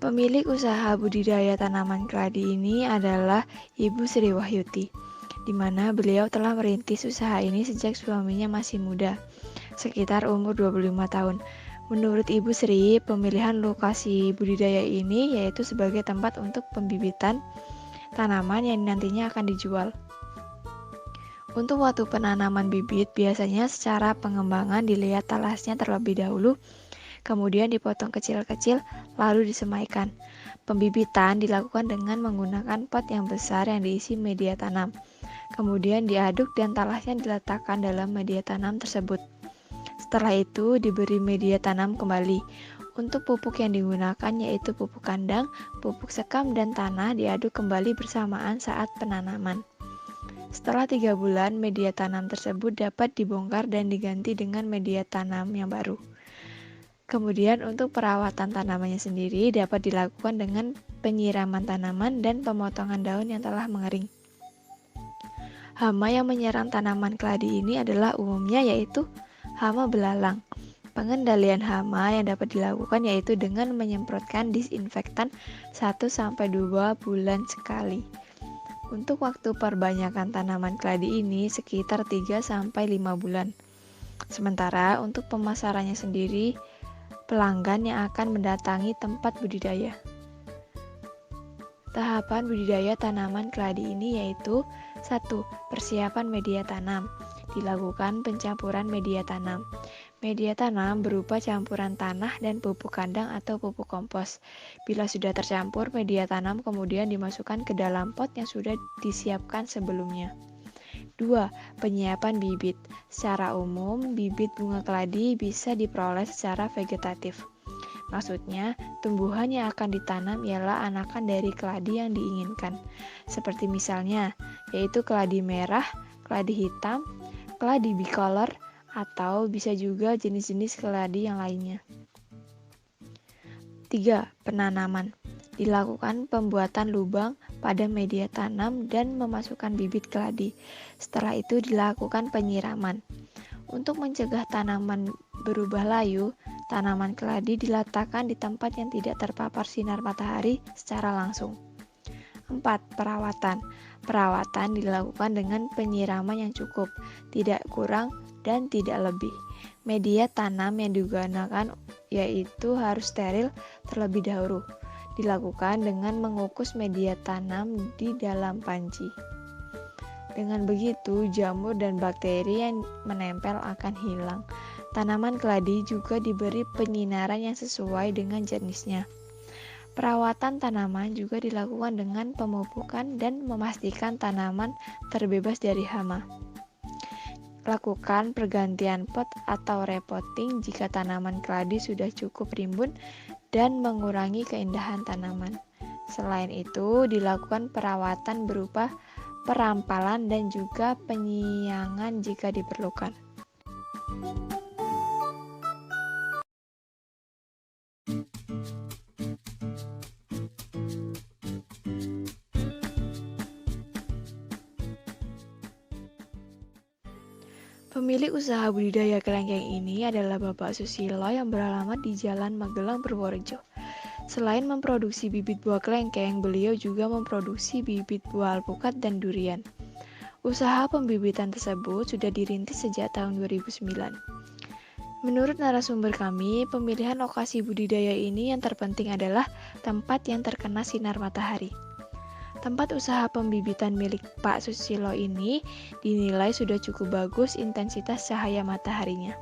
Pemilik usaha budidaya tanaman keladi ini adalah Ibu Sri Wahyuti, di mana beliau telah merintis usaha ini sejak suaminya masih muda, sekitar umur 25 tahun. Menurut Ibu Sri, pemilihan lokasi budidaya ini yaitu sebagai tempat untuk pembibitan tanaman yang nantinya akan dijual. Untuk waktu penanaman bibit, biasanya secara pengembangan dilihat talasnya terlebih dahulu, kemudian dipotong kecil-kecil, lalu disemaikan. Pembibitan dilakukan dengan menggunakan pot yang besar yang diisi media tanam. Kemudian diaduk dan talasnya diletakkan dalam media tanam tersebut. Setelah itu diberi media tanam kembali. Untuk pupuk yang digunakan yaitu pupuk kandang, pupuk sekam, dan tanah diaduk kembali bersamaan saat penanaman. Setelah 3 bulan, media tanam tersebut dapat dibongkar dan diganti dengan media tanam yang baru. Kemudian untuk perawatan tanamannya sendiri dapat dilakukan dengan penyiraman tanaman dan pemotongan daun yang telah mengering. Hama yang menyerang tanaman keladi ini adalah umumnya yaitu hama belalang. Pengendalian hama yang dapat dilakukan yaitu dengan menyemprotkan disinfektan 1-2 bulan sekali. Untuk waktu perbanyakan tanaman keladi ini sekitar 3-5 bulan. Sementara untuk pemasarannya sendiri, pelanggan yang akan mendatangi tempat budidaya. Tahapan budidaya tanaman keladi ini yaitu 1. Persiapan media tanam. Dilakukan pencampuran media tanam. Media tanam berupa campuran tanah dan pupuk kandang atau pupuk kompos. Bila sudah tercampur media tanam kemudian dimasukkan ke dalam pot yang sudah disiapkan sebelumnya. 2. Penyiapan bibit. Secara umum, bibit bunga keladi bisa diperoleh secara vegetatif. Maksudnya, tumbuhan yang akan ditanam ialah anakan dari keladi yang diinginkan. Seperti misalnya, yaitu keladi merah, keladi hitam, keladi bicolor, atau bisa juga jenis-jenis keladi yang lainnya. 3. Penanaman. Dilakukan pembuatan lubang pada media tanam dan memasukkan bibit keladi. Setelah itu dilakukan penyiraman. Untuk mencegah tanaman berubah layu, tanaman keladi diletakkan di tempat yang tidak terpapar sinar matahari secara langsung. 4. Perawatan. Perawatan dilakukan dengan penyiraman yang cukup, tidak kurang dan tidak lebih. Media tanam yang digunakan yaitu harus steril terlebih dahulu. Dilakukan dengan mengukus media tanam di dalam panci. Dengan begitu, jamur dan bakteri yang menempel akan hilang. Tanaman keladi juga diberi penyinaran yang sesuai dengan jenisnya. Perawatan tanaman juga dilakukan dengan pemupukan dan memastikan tanaman terbebas dari hama. Lakukan pergantian pot atau repotting jika tanaman keladi sudah cukup rimbun dan mengurangi keindahan tanaman. Selain itu, dilakukan perawatan berupa perampalan dan juga penyiangan jika diperlukan. Pemilik usaha budidaya kelengkeng ini adalah Bapak Susilo yang beralamat di Jalan Magelang, Purworejo. Selain memproduksi bibit buah kelengkeng, beliau juga memproduksi bibit buah alpukat dan durian. Usaha pembibitan tersebut sudah dirintis sejak tahun 2009. Menurut narasumber kami, pemilihan lokasi budidaya ini yang terpenting adalah tempat yang terkena sinar matahari. Tempat usaha pembibitan milik Pak Susilo ini dinilai sudah cukup bagus intensitas cahaya mataharinya.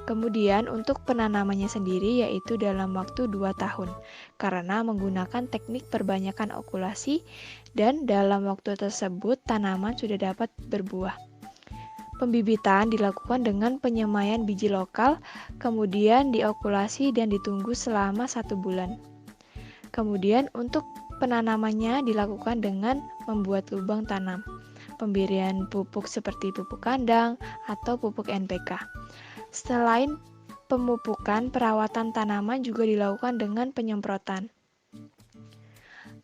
Kemudian untuk penanamannya sendiri yaitu dalam waktu 2 tahun karena menggunakan teknik perbanyakan okulasi dan dalam waktu tersebut tanaman sudah dapat berbuah. Pembibitan dilakukan dengan penyemaian biji lokal, kemudian diokulasi dan ditunggu selama 1 bulan. Kemudian untuk penanamannya dilakukan dengan membuat lubang tanam. pemberian pupuk seperti pupuk kandang atau pupuk NPK. Selain pemupukan, perawatan tanaman juga dilakukan dengan penyemprotan.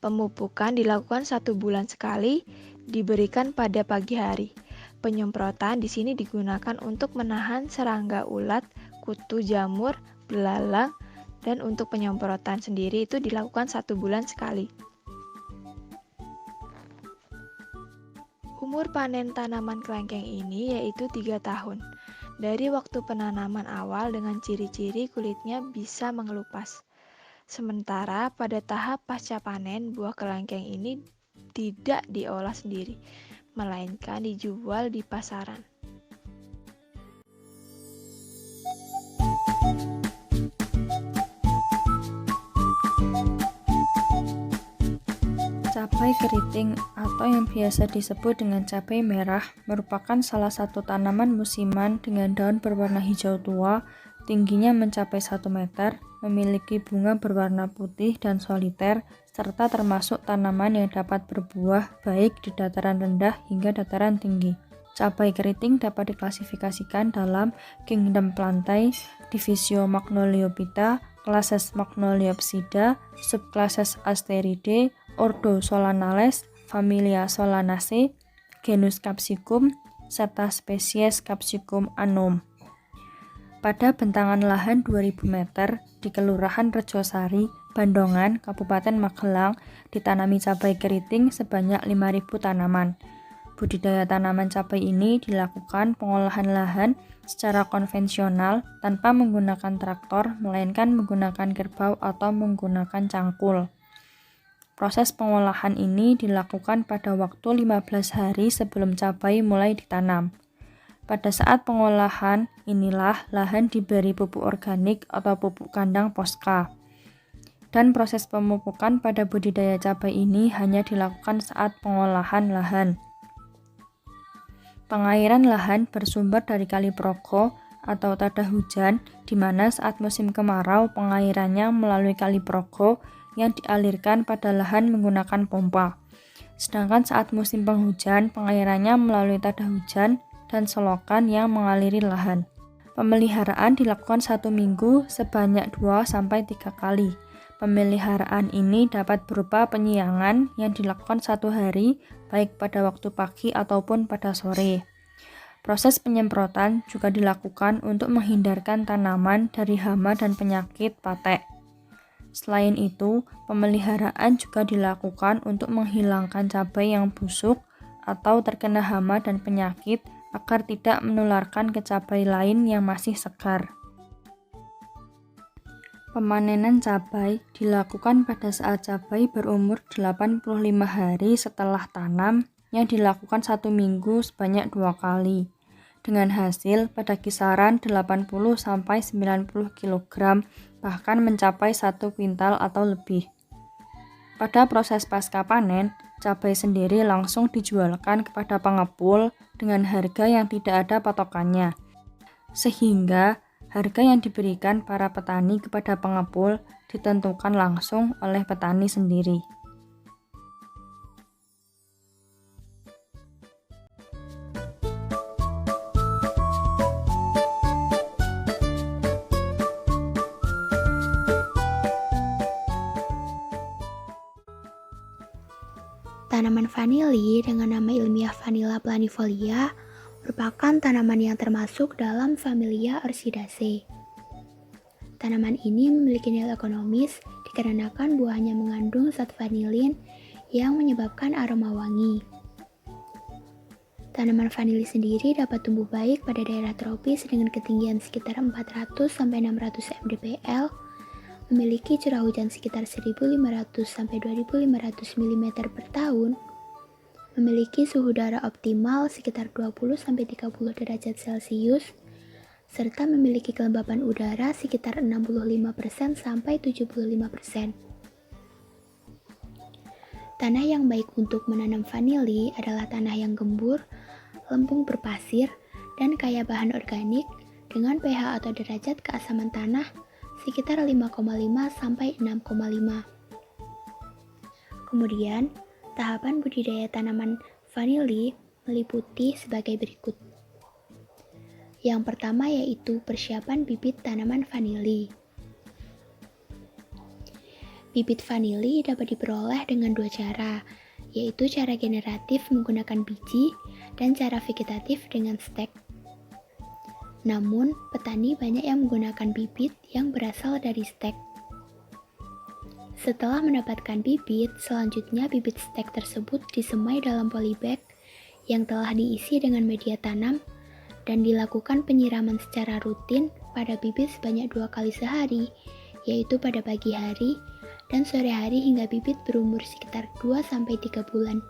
Pemupukan dilakukan 1 bulan sekali, diberikan pada pagi hari. Penyemprotan di sini digunakan untuk menahan serangga ulat, kutu jamur, belalang, dan untuk penyemprotan sendiri itu dilakukan 1 bulan sekali. Umur panen tanaman kelengkeng ini yaitu 3 tahun. Dari waktu penanaman awal dengan ciri-ciri kulitnya bisa mengelupas. Sementara pada tahap pasca panen, buah kelengkeng ini tidak diolah sendiri, melainkan dijual di pasaran. Cabai keriting atau yang biasa disebut dengan cabai merah merupakan salah satu tanaman musiman dengan daun berwarna hijau tua, tingginya mencapai 1 meter, memiliki bunga berwarna putih dan soliter, serta termasuk tanaman yang dapat berbuah baik di dataran rendah hingga dataran tinggi. Cabai keriting dapat diklasifikasikan dalam kingdom Plantae, divisio Magnoliophyta, klases Magnoliopsida, subklases Asteridae, ordo Solanales, familia Solanaceae, genus Capsicum, serta spesies Capsicum annum. Pada bentangan lahan 2000 meter di Kelurahan Rejosari, Bandongan, Kabupaten Magelang, ditanami cabai keriting sebanyak 5.000 tanaman. Budidaya tanaman cabai ini dilakukan pengolahan lahan secara konvensional tanpa menggunakan traktor, melainkan menggunakan kerbau atau menggunakan cangkul. Proses pengolahan ini dilakukan pada waktu 15 hari sebelum cabai mulai ditanam. Pada saat pengolahan, inilah lahan diberi pupuk organik atau pupuk kandang Posca. Dan proses pemupukan pada budidaya cabai ini hanya dilakukan saat pengolahan lahan. Pengairan lahan bersumber dari Kali Progo atau tada hujan, di mana saat musim kemarau pengairannya melalui Kali Progo yang dialirkan pada lahan menggunakan pompa. Sedangkan saat musim penghujan, pengairannya melalui tada hujan dan selokan yang mengaliri lahan. Pemeliharaan dilakukan 1 minggu sebanyak 2-3 kali. Pemeliharaan ini dapat berupa penyiangan yang dilakukan 1 hari, baik pada waktu pagi ataupun pada sore. Proses penyemprotan juga dilakukan untuk menghindarkan tanaman dari hama dan penyakit patek. Selain itu, pemeliharaan juga dilakukan untuk menghilangkan cabai yang busuk atau terkena hama dan penyakit agar tidak menularkan ke cabai lain yang masih segar. Pemanenan cabai dilakukan pada saat cabai berumur 85 hari setelah tanam yang dilakukan 1 minggu sebanyak 2 kali. Dengan hasil pada kisaran 80-90 kg, bahkan mencapai 1 kuintal atau lebih. Pada proses pasca panen, cabai sendiri langsung dijualkan kepada pengepul dengan harga yang tidak ada patokannya. Sehingga harga yang diberikan para petani kepada pengepul ditentukan langsung oleh petani sendiri. Tanaman vanili dengan nama ilmiah Vanilla planifolia merupakan tanaman yang termasuk dalam familia Orchidaceae. Tanaman ini memiliki nilai ekonomis dikarenakan buahnya mengandung zat vanilin yang menyebabkan aroma wangi. Tanaman vanili sendiri dapat tumbuh baik pada daerah tropis dengan ketinggian sekitar 400-600 mdpl, memiliki curah hujan sekitar 1.500-2.500 mm per tahun, memiliki suhu udara optimal sekitar 20-30 derajat Celcius, serta memiliki kelembapan udara sekitar 65%-75%. Tanah yang baik untuk menanam vanili adalah tanah yang gembur, lempung berpasir, dan kaya bahan organik dengan pH atau derajat keasaman tanah sekitar 5,5-6,5. Kemudian, tahapan budidaya tanaman vanili meliputi sebagai berikut. Yang pertama yaitu persiapan bibit tanaman vanili. Bibit vanili dapat diperoleh dengan dua cara, yaitu cara generatif menggunakan biji dan cara vegetatif dengan stek. Namun, petani banyak yang menggunakan bibit yang berasal dari stek. Setelah mendapatkan bibit, selanjutnya bibit stek tersebut disemai dalam polybag yang telah diisi dengan media tanam dan dilakukan penyiraman secara rutin pada bibit sebanyak 2 kali sehari, yaitu pada pagi hari dan sore hari hingga bibit berumur sekitar 2-3 bulan.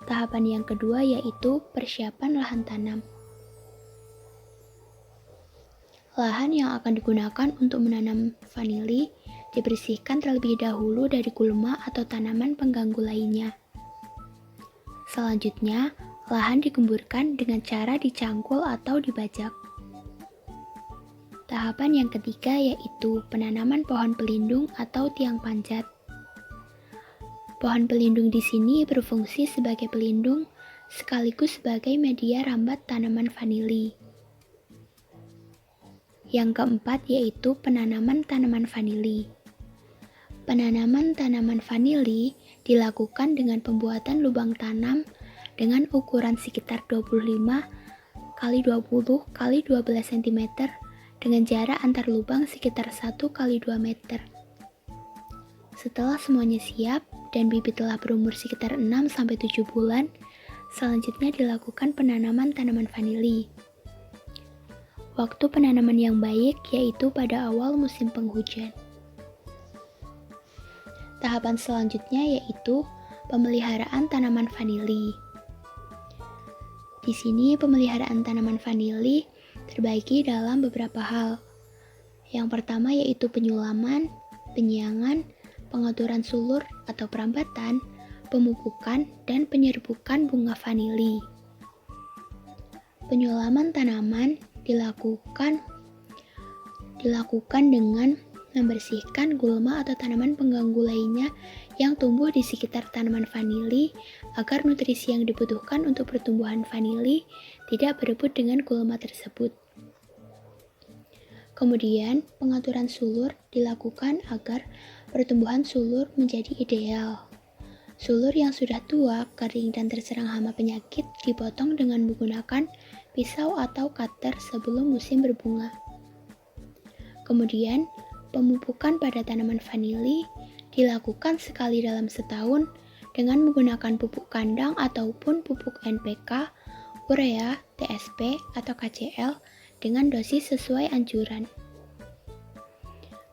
Tahapan yang kedua yaitu persiapan lahan tanam. Lahan yang akan digunakan untuk menanam vanili dibersihkan terlebih dahulu dari gulma atau tanaman pengganggu lainnya. Selanjutnya, lahan digemburkan dengan cara dicangkul atau dibajak. Tahapan yang ketiga yaitu penanaman pohon pelindung atau tiang panjat. Pohon pelindung di sini berfungsi sebagai pelindung sekaligus sebagai media rambat tanaman vanili. Yang keempat yaitu penanaman tanaman vanili. Penanaman tanaman vanili dilakukan dengan pembuatan lubang tanam dengan ukuran sekitar 25 x 20 x 12 cm dengan jarak antar lubang sekitar 1 x 2 meter. Setelah semuanya siap dan bibit telah berumur sekitar 6-7 bulan, selanjutnya dilakukan penanaman tanaman vanili. Waktu penanaman yang baik yaitu pada awal musim penghujan. Tahapan selanjutnya yaitu pemeliharaan tanaman vanili. Di sini pemeliharaan tanaman vanili terbagi dalam beberapa hal. Yang pertama yaitu penyulaman, penyiangan, pengaturan sulur atau perambatan, pemupukan, dan penyerbukan bunga vanili. Penyulaman tanaman dilakukan dengan membersihkan gulma atau tanaman pengganggu lainnya yang tumbuh di sekitar tanaman vanili agar nutrisi yang dibutuhkan untuk pertumbuhan vanili tidak berebut dengan gulma tersebut. Kemudian, pengaturan sulur dilakukan agar pertumbuhan sulur menjadi ideal. Sulur yang sudah tua, kering, dan terserang hama penyakit dipotong dengan menggunakan pisau atau cutter sebelum musim berbunga. Kemudian, pemupukan pada tanaman vanili dilakukan sekali dalam setahun dengan menggunakan pupuk kandang ataupun pupuk NPK, urea, TSP, atau KCl dengan dosis sesuai anjuran.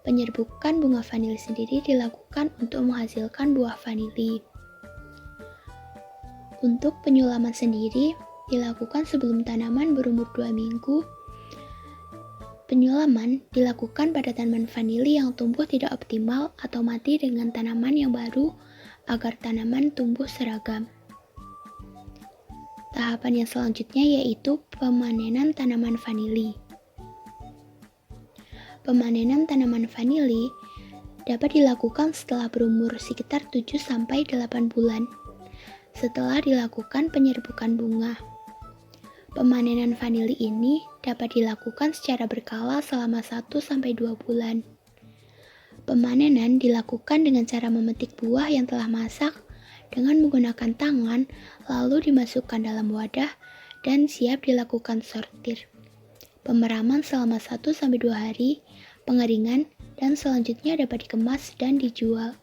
Penyerbukan bunga vanili sendiri dilakukan untuk menghasilkan buah vanili. Untuk penyulaman sendiri dilakukan sebelum tanaman berumur 2 minggu. Penyulaman dilakukan pada tanaman vanili yang tumbuh tidak optimal atau mati dengan tanaman yang baru agar tanaman tumbuh seragam. Tahapan yang selanjutnya yaitu pemanenan tanaman vanili. Pemanenan tanaman vanili dapat dilakukan setelah berumur sekitar 7-8 bulan, setelah dilakukan penyerbukan bunga. Pemanenan vanili ini dapat dilakukan secara berkala selama 1-2 bulan. Pemanenan dilakukan dengan cara memetik buah yang telah masak dengan menggunakan tangan, lalu dimasukkan dalam wadah dan siap dilakukan sortir. Pemeraman selama 1-2 hari, pengeringan, dan selanjutnya dapat dikemas dan dijual.